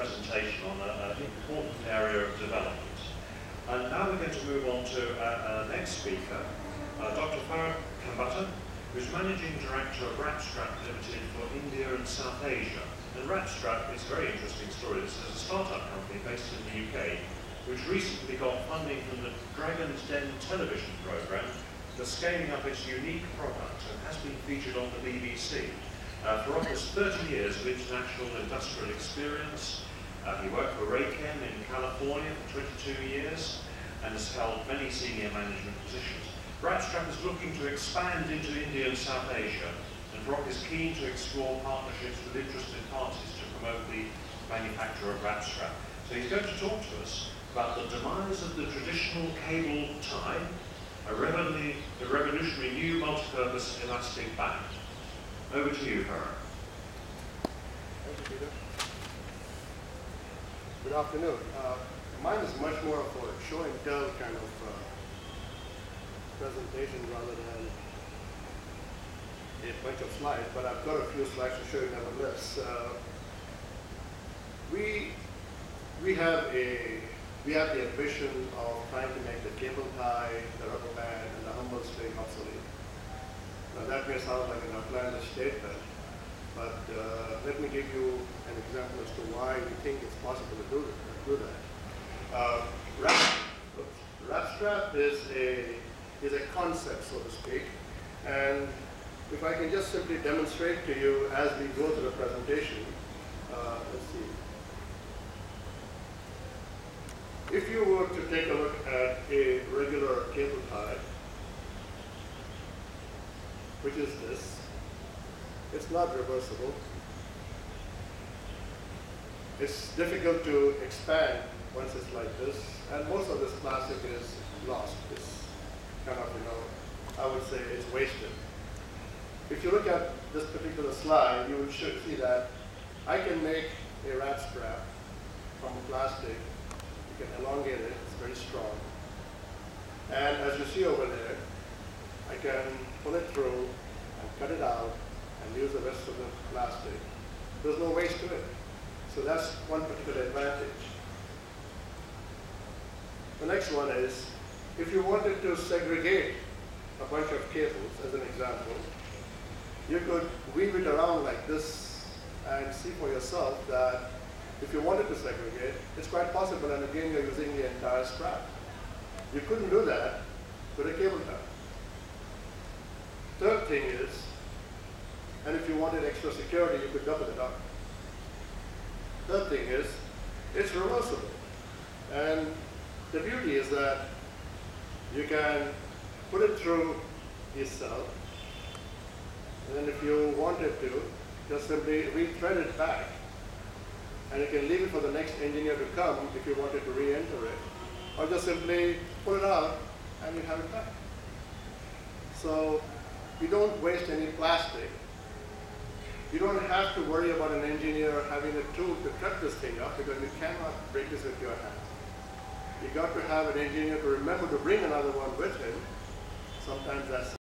presentation on an important area of development. And now we're going to move on to our next speaker, Dr. Farrokh Khambatta, who's Managing Director of RAPSTRAP Limited for India and South Asia. And RAPSTRAP is a very interesting story. This is a startup company based in the UK, which recently got funding from the Dragon's Den television programme for scaling up its unique product and has been featured on the BBC. Farrokh has 30 years of international industrial experience. He worked for Raychem in California for 22 years and has held many senior management positions. RAPSTRAP is looking to expand into India and South Asia, and Farrokh is keen to explore partnerships with interested parties to promote the manufacture of RAPSTRAP. So he's going to talk to us about the demise of the traditional cable tie, a revolutionary new multi-purpose elastic band. Over to you, Farrokh. Thank you, Peter. Good afternoon. Mine is much more of a show and tell kind of presentation rather than a bunch of slides, but I've got a few slides to show you nevertheless. We have the ambition of trying to make the cable tie, the rubber band, and the humble string obsolete. Now that may sound like an outlandish statement, but let me give you an example as to why we think it's possible to do that. RAPSTRAP is a concept, so to speak, and if I can just simply demonstrate to you as we go through the presentation. Let's see. If you were to take a look at a regular cable tie, which is this, it's not reversible. It's difficult to expand once it's like this, and most of this plastic is lost. It's kind of, I would say it's wasted. If you look at this particular slide, you should see that I can make a wrap strap from plastic. You can elongate it, it's very strong. And as you see over there, I can pull it through and cut it out and use the rest of the plastic. There's no waste to it. So that's one particular advantage. The next one is, if you wanted to segregate a bunch of cables, as an example, you could weave it around like this and see for yourself that if you wanted to segregate, it's quite possible, and again, you're using the entire strap. You couldn't do that with a cable tie. Third thing is, and if you wanted extra security, you could double it up. Third thing is, it's reversible. And the beauty is that you can put it through this cell, and then if you wanted to, just simply re-thread it back. And you can leave it for the next engineer to come if you wanted to re-enter it. Or just simply pull it out and you have it back. So you don't waste any plastic. You don't have to worry about an engineer having a tool to cut this thing up because you cannot break this with your hands. You got to have an engineer to remember to bring another one with him. Sometimes that's